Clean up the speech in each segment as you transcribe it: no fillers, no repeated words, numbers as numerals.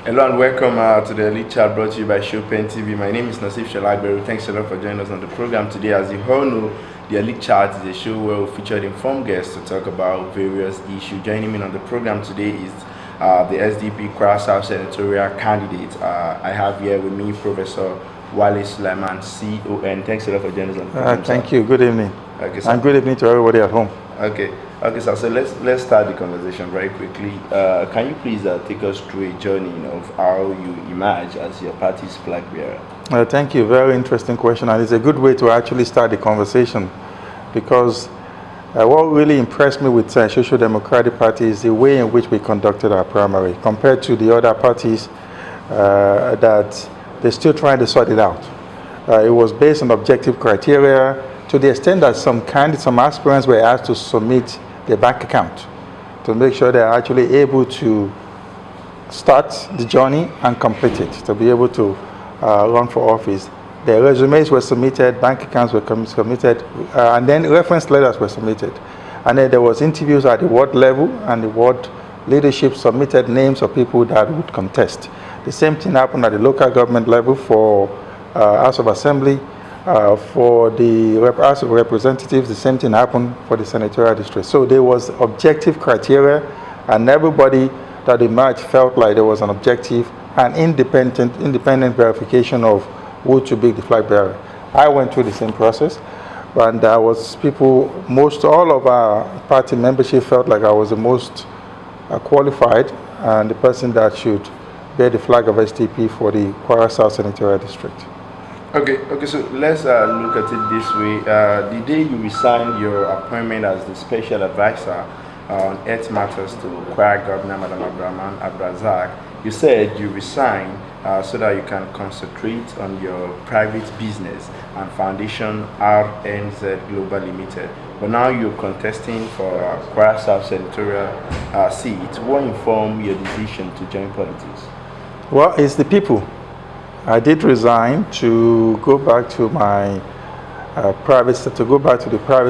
Hello and welcome to the Elite Chat brought to you by Chopin TV. My name is Nasif Shalagberu. Thanks a lot for joining us on the program today. As you all know, the Elite Chat is a show where we featured informed guests to talk about various issues. Joining me on the program today is the SDP Kwara South Senatorial candidate. I have here with me Professor Wale Sulaiman, CON. Thanks a lot for joining us on the program. Thank you. Good evening. Okay, sir. And good evening to everybody at home. Okay, sir. So let's start the conversation very quickly. Can you please take us through a journey of how you emerge as your party's flag bearer? Thank you. Very interesting question, and it's a good way to actually start the conversation, because what really impressed me with Social Democratic Party is the way in which we conducted our primary compared to the other parties that they're still trying to sort it out. It was based on objective criteria, to the extent that some aspirants were asked to submit their bank account to make sure they're actually able to start the journey and complete it, to be able to run for office. Their resumes were submitted, bank accounts were submitted, and then reference letters were submitted. And then there was interviews at the ward level, and the ward leadership submitted names of people that would contest. The same thing happened at the local government level for House of Assembly. For the House of Representatives, the same thing happened for the Senatorial district. So there was objective criteria, and everybody that emerged felt like there was an objective and independent verification of who to be the flag bearer. I went through the same process, and all of our party membership felt like I was the most qualified and the person that should bear the flag of SDP for the Kwara South Senatorial district. Okay, so let's look at it this way. The day you resigned your appointment as the special advisor on Earth Matters to Kwara Governor, Madam Abdurrahman Abrazak, you said you resigned so that you can concentrate on your private business and Foundation RNZ Global Limited. But now you're contesting for Kwara South Senatorial seat. What informed your decision to join politics? Well, it's the people. I did resign to go back to my the private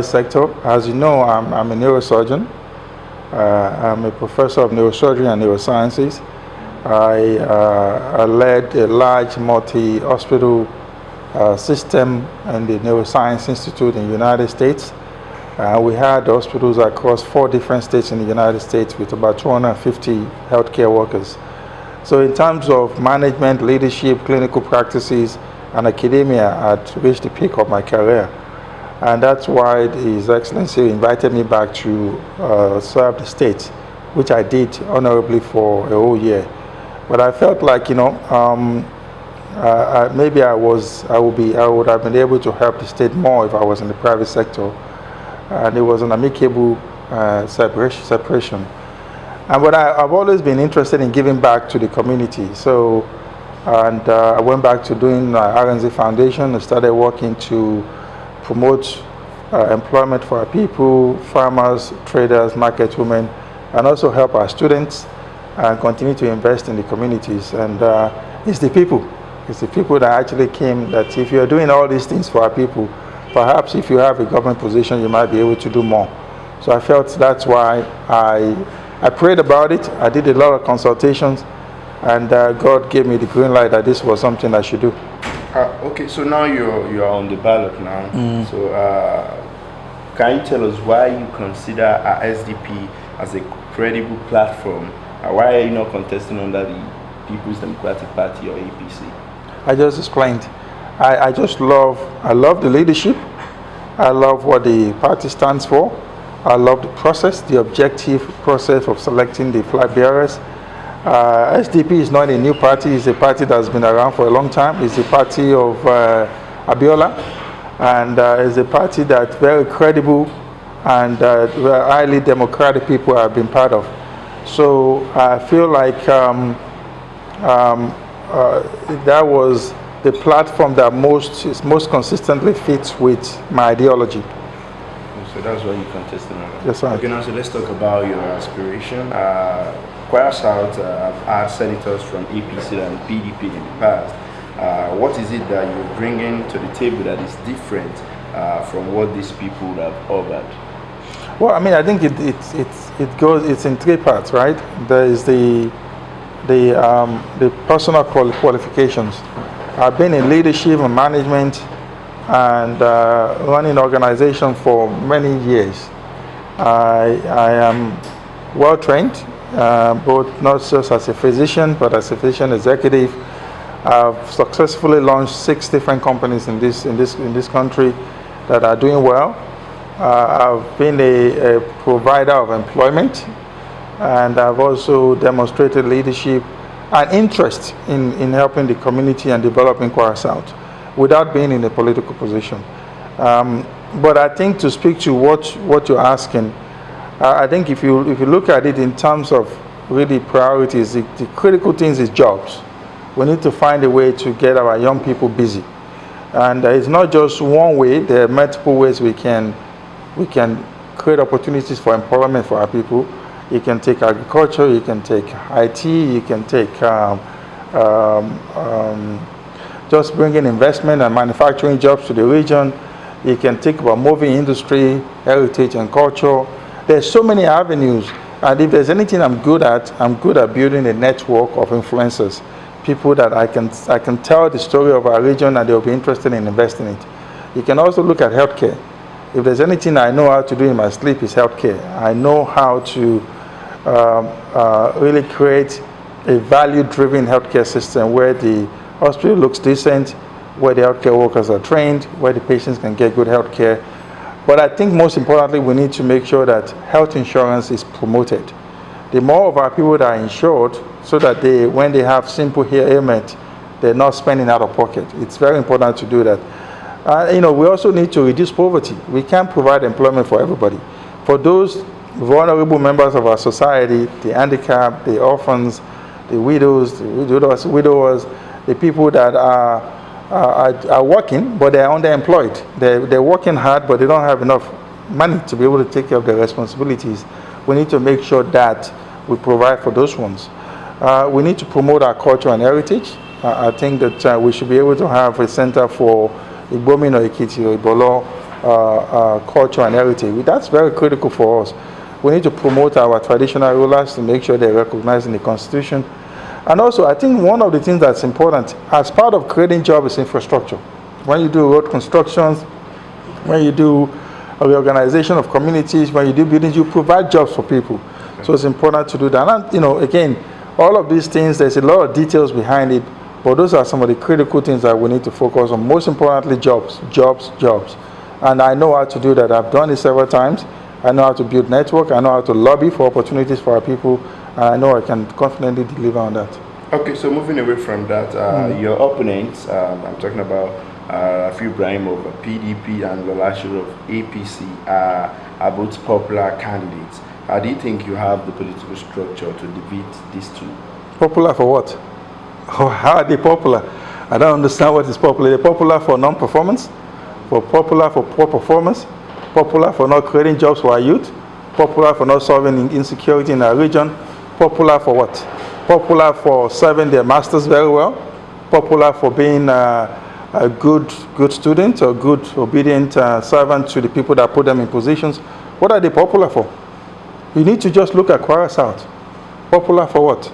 sector. As you know, I'm a neurosurgeon. I'm a professor of neurosurgery and neurosciences. I led a large multi-hospital system in the Neuroscience Institute in the United States. We had hospitals across 4 different states in the United States with about 250 healthcare workers. So in terms of management, leadership, clinical practices, and academia, I'd reached the peak of my career. And that's why His Excellency invited me back to serve the state, which I did honorably for a whole year. But I felt like, maybe I would have been able to help the state more if I was in the private sector. And it was an amicable separation. But I've always been interested in giving back to the community. So, I went back to doing RNZ Foundation and started working to promote employment for our people, farmers, traders, market women, and also help our students and continue to invest in the communities. And it's the people. It's the people that actually came that if you're doing all these things for our people, perhaps if you have a government position, you might be able to do more. So I felt that's why I prayed about it. I did a lot of consultations, and God gave me the green light that this was something I should do. Okay, so now you're on the ballot now. So can you tell us why you consider SDP as a credible platform? Why are you not contesting under the People's Democratic Party or APC? I just explained. I love the leadership. I love what the party stands for. I love the process, the objective process of selecting the flag bearers. SDP is not a new party. It's a party that's been around for a long time. It's a party of Abiola, and it's a party that's very credible and highly democratic people have been part of. So I feel like that was the platform that most consistently fits with my ideology. So that's why you contested on that. Yes, sir. Okay, now so let's talk about your aspiration. Kwara South have had senators from APC and PDP in the past. What is it that you're bringing to the table that is different from what these people have offered? Well, I mean, I think it's in 3 parts, right? There is the the personal qualifications. I've been in leadership and management and running organization for many years. I am well trained, both not just as a physician, but as a physician executive. I've successfully launched 6 different companies in this country that are doing well. I've been a provider of employment, and I've also demonstrated leadership and interest in helping the community and developing Kwara South without being in a political position. But I think to speak to what you're asking, I think if you look at it in terms of really priorities, the critical things is jobs. We need to find a way to get our young people busy. And it's not just one way, there are multiple ways we can create opportunities for employment for our people. You can take agriculture, you can take IT, you can take just bringing investment and manufacturing jobs to the region. You can think about moving industry, heritage and culture. There's so many avenues, and if there's anything I'm good at building a network of influencers, people that I can tell the story of our region and they'll be interested in investing in it. You can also look at healthcare. If there's anything I know how to do in my sleep, is healthcare. I know how to really create a value-driven healthcare system where the hospital looks decent, where the healthcare workers are trained, where the patients can get good healthcare. But I think most importantly, we need to make sure that health insurance is promoted. The more of our people that are insured, so that when they have simple ailment, they're not spending out of pocket. It's very important to do that. We also need to reduce poverty. We can't provide employment for everybody. For those vulnerable members of our society, the handicapped, the orphans, the widows, widowers, the people that are working, but they're underemployed. They're working hard, but they don't have enough money to be able to take care of their responsibilities. We need to make sure that we provide for those ones. We need to promote our culture and heritage. I think that we should be able to have a center for Igbomin or Ekiti or Ibolo culture and heritage. That's very critical for us. We need to promote our traditional rulers to make sure they're recognized in the Constitution. And also, I think one of the things that's important as part of creating jobs is infrastructure. When you do road constructions, when you do a reorganization of communities, when you do buildings, you provide jobs for people. So it's important to do that. And, again, all of these things, there's a lot of details behind it, but those are some of the critical things that we need to focus on. Most importantly, jobs. And I know how to do that. I've done it several times. I know how to build network. I know how to lobby for opportunities for our people. And I know I can confidently deliver on that. Okay, so moving away from that, your opponents, I'm talking about Rafi Ibrahim of PDP and Lolashu of APC, are both popular candidates. Do you think you have the political structure to defeat these two? Popular for what? How are they popular? I don't understand what is popular. They're popular for non-performance, popular for poor performance, popular for not creating jobs for our youth, popular for not solving insecurity in our region, popular for what? Popular for serving their masters very well, popular for being a good student or good obedient servant to the people that put them in positions. What are they popular for? You need to just look at Kwara South. Popular for what?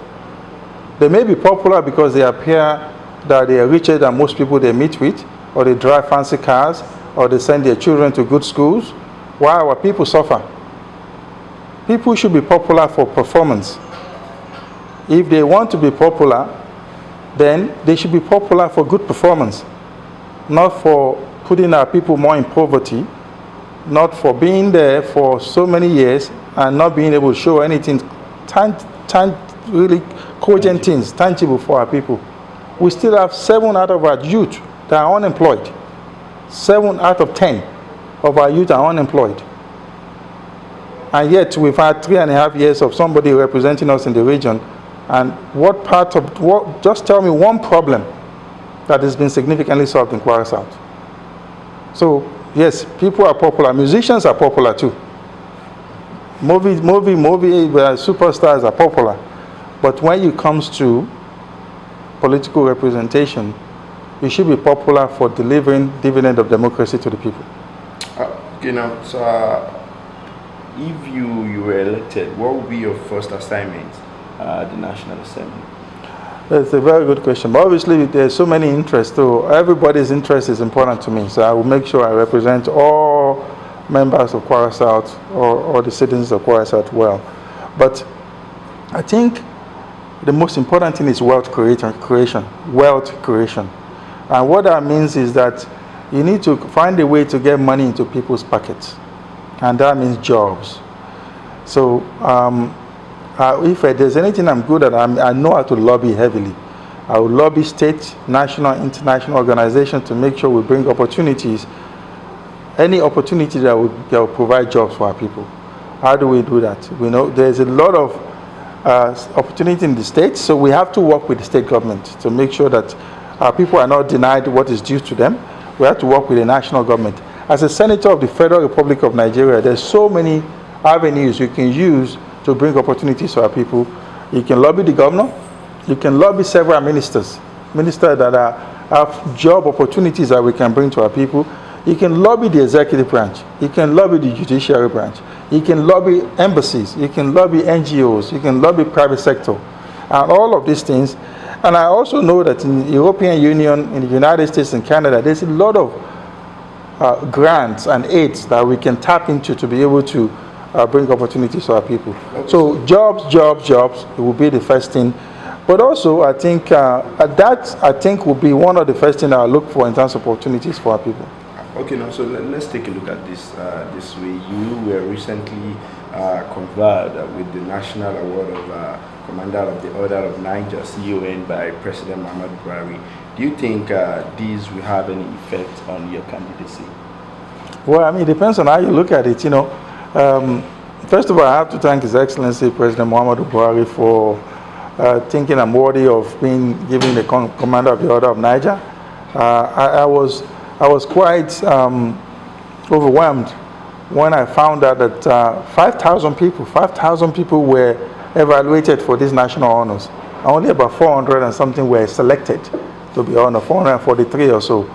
They may be popular because they appear that they are richer than most people they meet with, or they drive fancy cars, or they send their children to good schools, while our people suffer. People should be popular for performance. If they want to be popular, then they should be popular for good performance, not for putting our people more in poverty, not for being there for so many years and not being able to show anything really cogent things, tangible for our people. We still have 7 out of our youth that are unemployed. 7 out of 10 of our youth are unemployed. And yet we've had 3.5 years of somebody representing us in the region. And just tell me one problem that has been significantly solved in Kwara South. So, yes, people are popular. Musicians are popular too. Movie superstars are popular. But when it comes to political representation, you should be popular for delivering dividend of democracy to the people. If you were elected, what would be your first assignment at the National Assembly? That's a very good question. But obviously, there's so many interests, so everybody's interest is important to me. So I will make sure I represent all members of Kwara South or the citizens of Kwara South well. But I think the most important thing is wealth creation. Wealth creation. And what that means is that you need to find a way to get money into people's pockets. And that means jobs. So if there's anything I'm good at, I know how to lobby heavily. I will lobby state, national, international organizations to make sure we bring opportunities, any opportunity that will provide jobs for our people. How do we do that? We know there's a lot of opportunity in the states, so we have to work with the state government to make sure that our people are not denied what is due to them. We have to work with the national government. As a senator of the Federal Republic of Nigeria, there's so many avenues you can use to bring opportunities to our people. You can lobby the governor. You can lobby several ministers that have job opportunities that we can bring to our people. You can lobby the executive branch. You can lobby the judiciary branch. You can lobby embassies. You can lobby NGOs. You can lobby private sector. And all of these things. And I also know that in the European Union, in the United States and Canada, there's a lot of grants and aids that we can tap into to be able to bring opportunities to our people. Okay. So jobs will be the first thing. But also, I think that will be one of the first things I'll look for in terms of opportunities for our people. Okay, now so let's take a look at this this way. You were recently conferred with the National Award of Commander of the Order of Niger, CON, by President Muhammadu Buhari. Do you think these will have any effect on your candidacy? Well, I mean, it depends on how you look at it. You know, first of all, I have to thank His Excellency President Muhammadu Buhari for thinking I'm worthy of being given the Commander of the Order of Niger. I was quite overwhelmed when I found out that 5,000 people were evaluated for these national honors. Only about 400 and something were selected to be honored, 443 or so.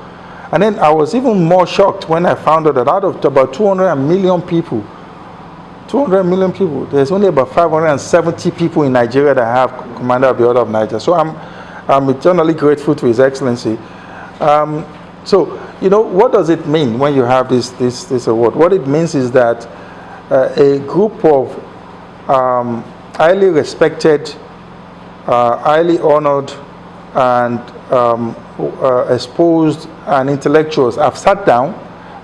And then I was even more shocked when I found out that out of about 200 million people, there's only about 570 people in Nigeria that have Commander of the Order of Niger. So I'm eternally grateful to His Excellency. So, you know, what does it mean when you have this award? What it means is that a group of highly respected, highly honored, and exposed and intellectuals have sat down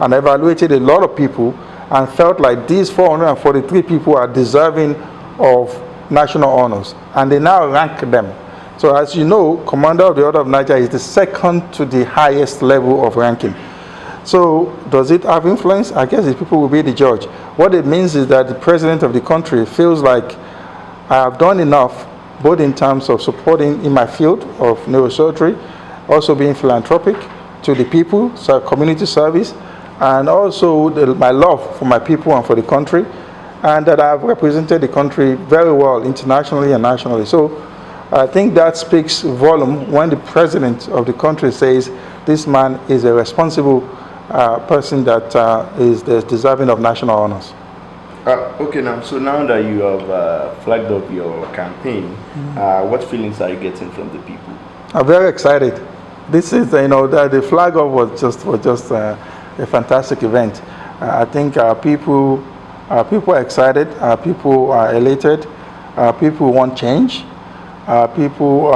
and evaluated a lot of people and felt like these 443 people are deserving of national honors, and they now rank them. So as you know, Commander of the Order of Niger is the second to the highest level of ranking. So does it have influence? I guess the people will be the judge. What it means is that the president of the country feels like I have done enough, both in terms of supporting in my field of neurosurgery, also being philanthropic to the people, so community service, and also my love for my people and for the country, and that I've represented the country very well internationally and nationally. So I think that speaks volume when the president of the country says this man is a responsible person that is deserving of national honors. Okay, now that you have flagged up your campaign, what feelings are you getting from the people? I'm very excited. This is, the flag up was just a fantastic event. I think people are excited. People are elated. People want change. People,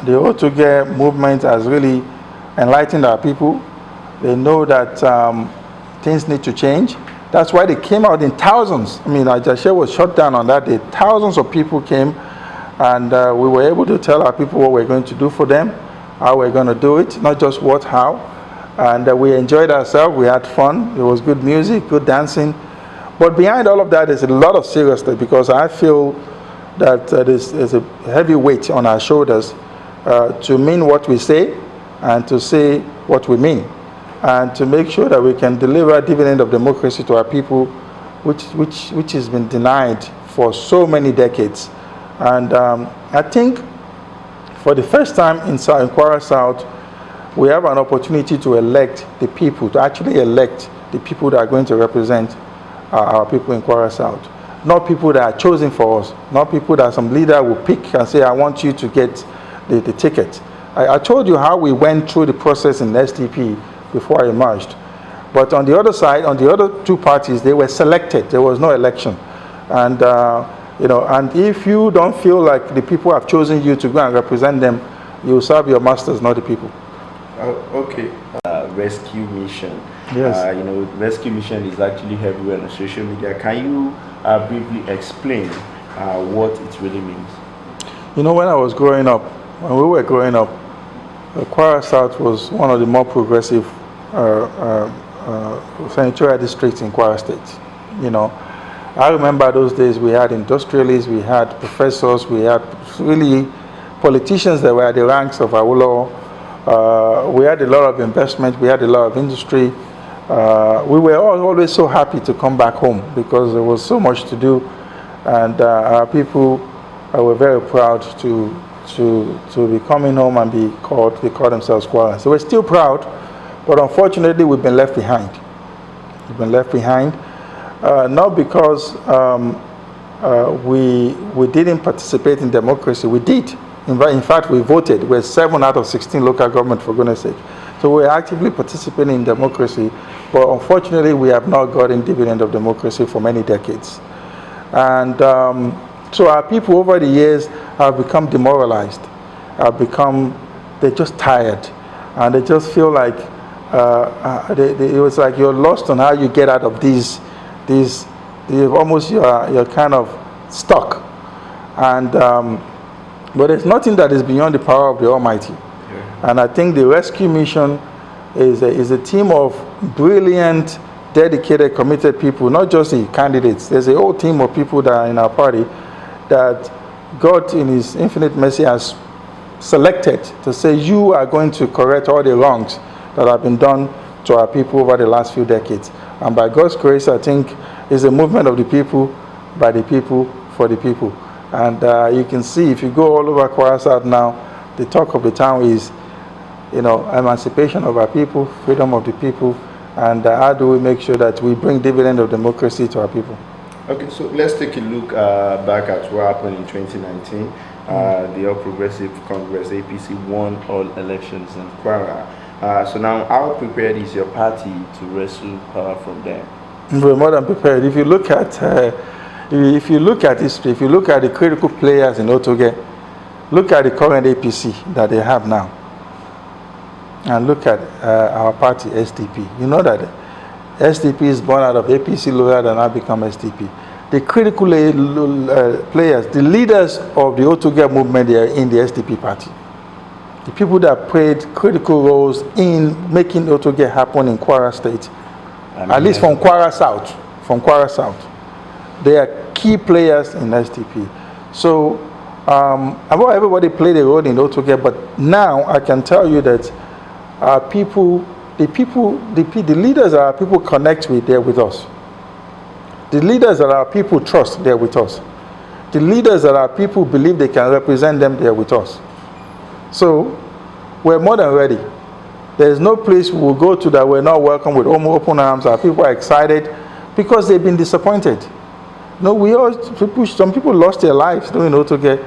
the O2Get movement has really enlightened our people. They know that things need to change. That's why they came out in thousands. I mean, Ajashe was shut down on that day. Thousands of people came, and we were able to tell our people what we're going to do for them, how we're going to do it, not just what, how. And we enjoyed ourselves. We had fun. There was good music, good dancing. But behind all of that is a lot of seriousness, because I feel that there's a heavy weight on our shoulders to mean what we say and to say what we mean, and to make sure that we can deliver a dividend of democracy to our people, which has been denied for so many decades. And I think for the first time in Kwara South, we have an opportunity to elect the people, to actually elect the people that are going to represent our people in Kwara South. Not people that are chosen for us, not people that some leader will pick and say, I want you to get the ticket. I told you how we went through the process in SDP before I emerged. But on the other side, on the other two parties, they were selected. There was no election. And, and if you don't feel like the people have chosen you to go and represent them, you serve your masters, not the people. Okay. Rescue mission. Yes. Rescue mission is actually everywhere on social media. Can you briefly explain what it really means? When I was growing up, when we were growing up, Kwara South was one of the more progressive senatorial districts in Kwara State. I remember those days we had industrialists, we had professors, we had really politicians that were at the ranks of Awolowo. We had a lot of investment, we had a lot of industry. We were always so happy to come back home because there was so much to do, and our people were very proud to be coming home and they call themselves Kwara. So we're still proud, but unfortunately we've been left behind. We've been left behind, not because we didn't participate in democracy. We did. In fact, we voted. We're 7 out of 16 local government, for goodness sake. So we're actively participating in democracy, but unfortunately we have not gotten dividend of democracy for many decades. And so our people over the years have become demoralized, they're just tired, and they just feel like it was like you're lost on how you get out of these you're kind of stuck. And but there's nothing that is beyond the power of the Almighty. Yeah. And I think the rescue mission is a team of brilliant, dedicated, committed people, not just the candidates. There's a whole team of people that are in our party that God in His infinite mercy has selected to say, you are going to correct all the wrongs that have been done to our people over the last few decades. And by God's grace, I think it's a movement of the people, by the people, for the people. And you can see, if you go all over Kwara South now, the talk of the town is, emancipation of our people, freedom of the people, and how do we make sure that we bring dividend of democracy to our people. Okay, so let's take a look back at what happened in 2019. The All Progressive Congress, APC, won all elections in Kwara. So now, how prepared is your party to wrestle power from there? We're more than prepared. If you look at history, if you look at the critical players in Otoge, look at the current APC that they have now, and look at our party, SDP. You know that SDP is born out of APC lawyer and now become SDP. The critical players, the leaders of the Otoge movement, they are in the SDP party. The people that played critical roles in making Otoge happen in Kwara State, at least from Kwara South. They are key players in SDP. So, about everybody played a role in Otoge, but now I can tell you that our people, the leaders that our people connect with, they're with us. The leaders that our people trust, they're with us. The leaders that our people believe they can represent them, they're with us. So, we're more than ready. There's no place we will go to that we're not welcome with open arms. Our people are excited because they've been disappointed. Some people lost their lives doing Otoge.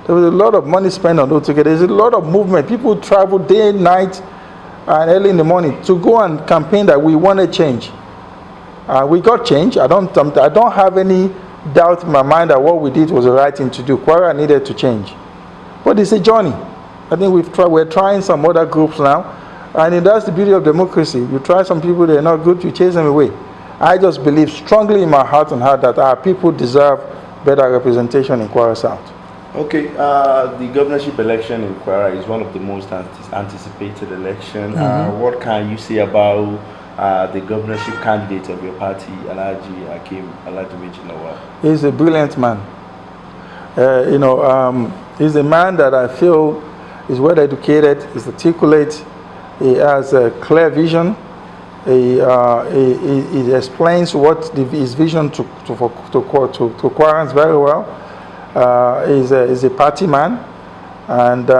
There was a lot of money spent on Otoge. There's a lot of movement. People travel day, night, and early in the morning to go and campaign that we want to change. We got change. I don't have any doubt in my mind that what we did was the right thing to do. Kwara needed to change. But it's a journey. I think we're trying some other groups now. And that's the beauty of democracy. You try some people, they're not good, you chase them away. I just believe strongly in my heart and heart that our people deserve better representation in Kwara South. Okay, the governorship election in Kwara is one of the most anticipated elections. What can you say about the governorship candidate of your party, Alhaji Hakeem Alhaji? He's a brilliant man. He's a man that I feel is well educated, is articulate, he has a clear vision. He explains what his vision to Kwarans very well. He's a party man, and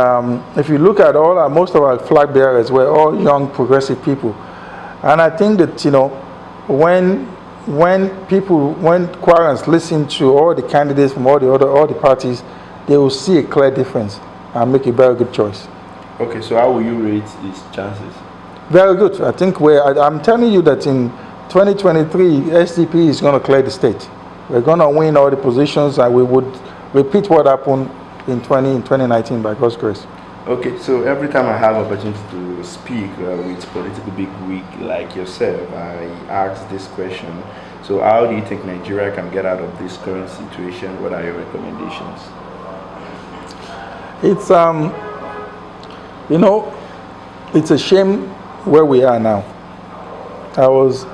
if you look at most of our flag bearers, we're all young progressive people, and I think that when Kwarans listen to all the candidates from all the parties, they will see a clear difference. and make a very good choice. Okay, so how will you rate his chances? Very good. I think I'm telling you that in 2023, SDP is going to clear the state. We're going to win all the positions, and we would repeat what happened in 2019 by God's grace. Okay, so every time I have opportunity to speak with political bigwig like yourself, I ask this question. So how do you think Nigeria can get out of this current situation? What are your recommendations? It's, it's a shame where we are now. I was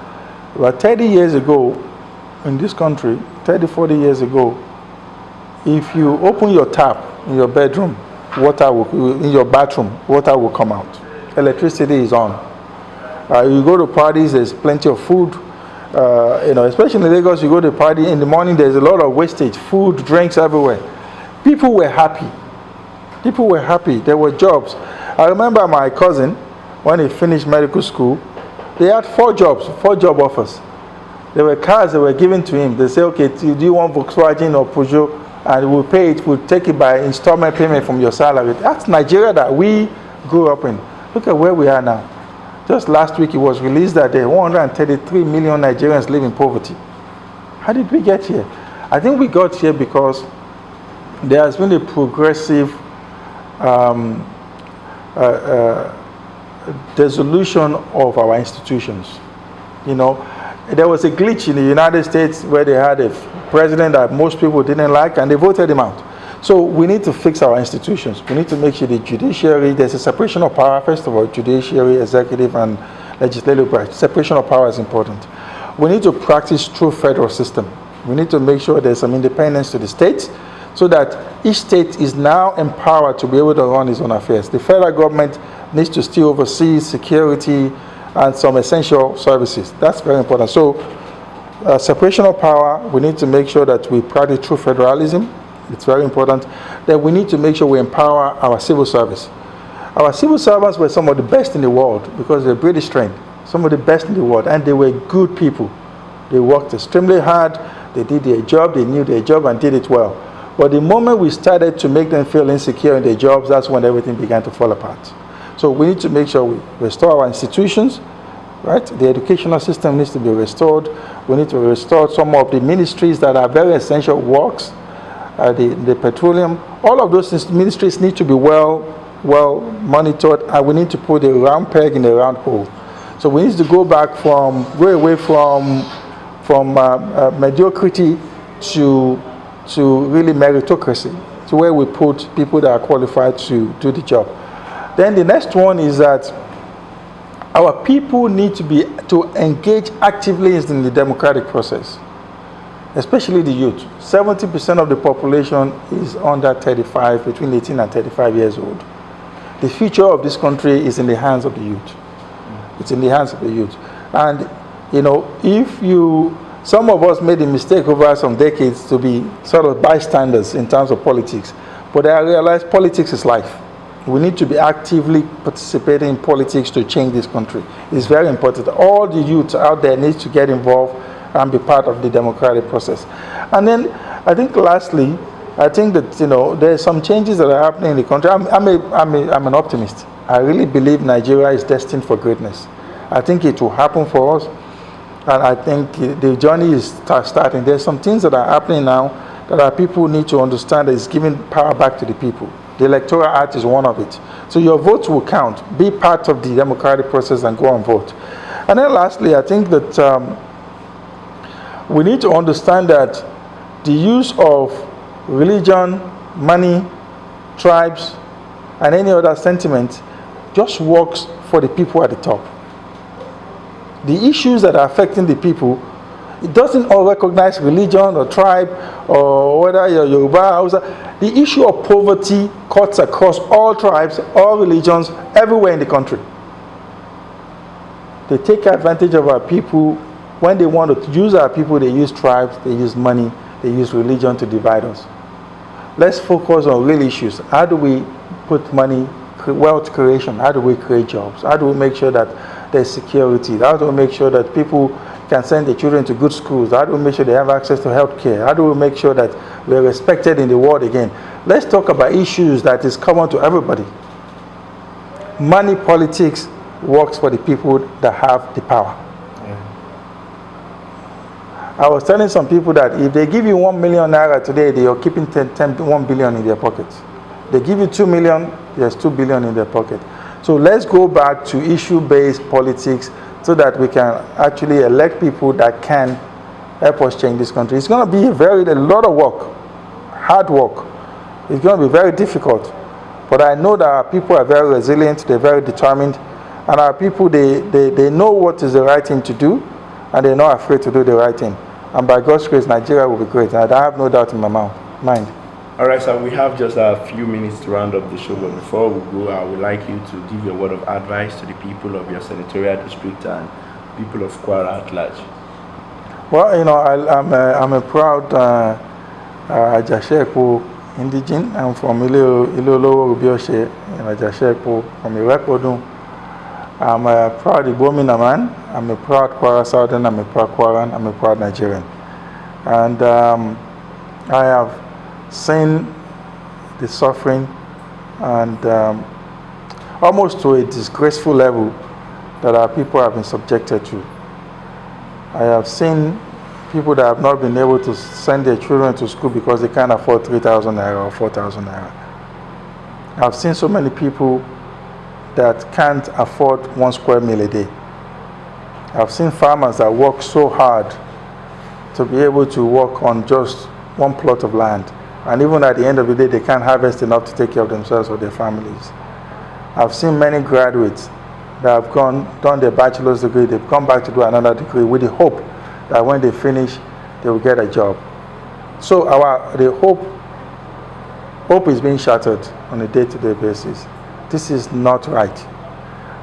about 30 years ago in this country, 30, 40 years ago, if you open your tap in your bedroom, in your bathroom, water will come out. Electricity is on. You go to parties, there's plenty of food. Especially in Lagos, you go to a party in the morning, there's a lot of wastage, food, drinks everywhere. People were happy. People were happy. There were jobs. I remember my cousin, when he finished medical school, they had 4 job offers. There were cars that were given to him. They say, okay, do you want Volkswagen or Peugeot? And we'll pay it, we'll take it by installment payment from your salary. That's Nigeria that we grew up in. Look at where we are now. Just last week it was released that there are 133 million Nigerians live in poverty. How did we get here? I think we got here because there has been a progressive dissolution of our institutions. There was a glitch in the United States where they had a president that most people didn't like, and they voted him out. So we need to fix our institutions. We need to make sure the judiciary, there's a separation of power, first of all, judiciary, executive, and legislative branch. Separation of power is important. We need to practice true federal system. We need to make sure there's some independence to the states, so that each state is now empowered to be able to run its own affairs. The federal government needs to still oversee security and some essential services. That's very important. So separation of power, we need to make sure that we practice true federalism. It's very important. Then we need to make sure we empower our civil service. Our civil servants were some of the best in the world because they're British trained, some of the best in the world, and they were good people. They worked extremely hard, they did their job, they knew their job and did it well. But the moment we started to make them feel insecure in their jobs, that's when everything began to fall apart. So we need to make sure we restore our institutions, right? The educational system needs to be restored. We need to restore some of the ministries that are very essential works, the petroleum. All of those ministries need to be well monitored, and we need to put a round peg in a round hole. So we need to go away from mediocrity to really meritocracy, to where we put people that are qualified to do the job. Then the next one is that our people need to engage actively in the democratic process, especially the youth. 70% of the population is under 35, between 18 and 35 years old. The future of this country is in the hands of the youth. It's in the hands of the youth. And, some of us made the mistake over some decades to be sort of bystanders in terms of politics. But I realized politics is life. We need to be actively participating in politics to change this country. It's very important. All the youth out there need to get involved and be part of the democratic process. And then I think lastly, I think that there's some changes that are happening in the country. I'm an optimist. I really believe Nigeria is destined for greatness. I think it will happen for us, and I think the journey is starting. There's some things that are happening now that our people need to understand that is giving power back to the people. The Electoral Act is one of it. So your votes will count. Be part of the democratic process and go and vote. And then lastly, I think that we need to understand that the use of religion, money, tribes, and any other sentiment just works for the people at the top. The issues that are affecting the people, it doesn't all recognize religion or tribe or whether you're Yoruba, Hausa. The issue of poverty cuts across all tribes, all religions, everywhere in the country. They take advantage of our people. When they want to use our people, they use tribes, they use money, they use religion to divide us. Let's focus on real issues. How do we put money, wealth creation? How do we create jobs? How do we make sure that there's security? How do we make sure that people can send their children to good schools? How do we make sure they have access to health care? How do we make sure that we are respected in the world again? Let's talk about issues that is common to everybody. Money politics works for the people that have the power. Yeah. I was telling some people that if they give you 1 million naira today, they are keeping 1 billion in their pockets. They give you 2 million, there's 2 billion in their pocket. So let's go back to issue-based politics so that we can actually elect people that can help us change this country. It's going to be a lot of work, hard work. It's going to be very difficult. But I know that our people are very resilient, they're very determined, and our people, they know what is the right thing to do, and they're not afraid to do the right thing. And by God's grace, Nigeria will be great. I have no doubt in my mind. All right, so we have just a few minutes to round up the show, but before we go, I would like you to give your word of advice to the people of your senatorial district and people of Kwara at large. Well, I'm a proud Ajashepo indigene. I'm from Ilolowo Ubioshe in Ajashepo, from Irekodun. I'm a proud Igbomina man. I'm a proud Kwara Southern. I'm a proud Kwaran. I'm a proud Nigerian. And I have seen the suffering and almost to a disgraceful level that our people have been subjected to. I have seen people that have not been able to send their children to school because they can't afford 3,000 naira or 4,000 naira. I've seen so many people that can't afford 1 square meal a day. I've seen farmers that work so hard to be able to work on just 1 plot of land. And even at the end of the day, they can't harvest enough to take care of themselves or their families. I've seen many graduates that have done their bachelor's degree, they've come back to do another degree with the hope that when they finish, they will get a job. So the hope is being shattered on a day-to-day basis. This is not right.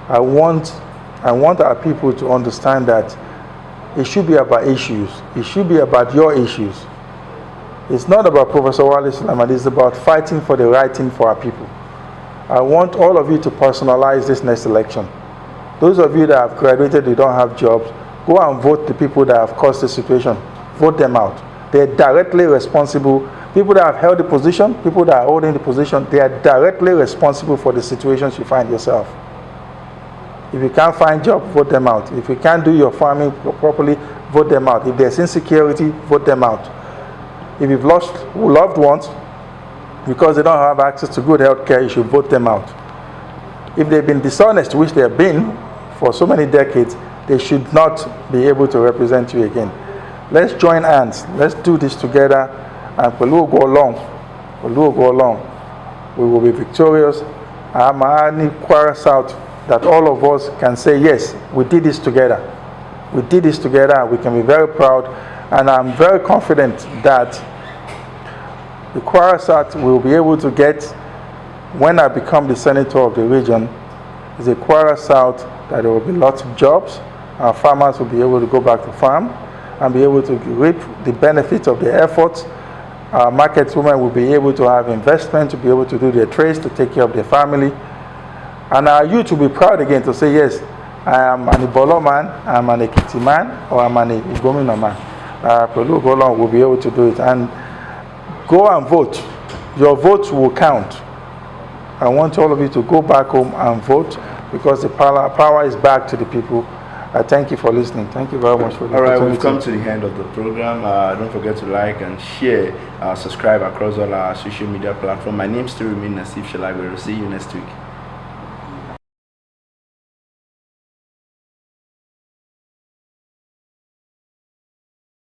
I want our people to understand that it should be about issues. It should be about your issues. It's not about Professor Wale Sulaiman, it's about fighting for the right thing for our people. I want all of you to personalize this next election. Those of you that have graduated, you don't have jobs, go and vote the people that have caused the situation. Vote them out. They're directly responsible. People that have held the position, people that are holding the position, they are directly responsible for the situations you find yourself. If you can't find a job, vote them out. If you can't do your farming properly, vote them out. If there's insecurity, vote them out. If you've lost loved ones because they don't have access to good health care, you should vote them out. If they've been dishonest, which they have been for so many decades, they should not be able to represent you again. Let's join hands. Let's do this together, and Pelu will go along. We will be victorious. I'm Kwara South that all of us can say, yes, we did this together. We did this together, and we can be very proud. And I'm very confident that the Kwara South will be able to get, when I become the senator of the region, is a Kwara South that there will be lots of jobs. Our farmers will be able to go back to farm and be able to reap the benefits of the efforts. Our market women will be able to have investment, to be able to do their trades, to take care of their family. And our youth will be proud again to say, yes, I am an Ibolo man, I'm an Ekiti man, or I'm an Igomina man. Pelu Golong will be able to do it. And go and vote. Your vote will count. I want all of you to go back home and vote because the power is back to the people. I thank you for listening. Thank you very much for the opportunity. All right, we've come to the end of the program. Don't forget to like and share, subscribe across all our social media platforms. My name still remains Nasif Shalagwe. See you next week.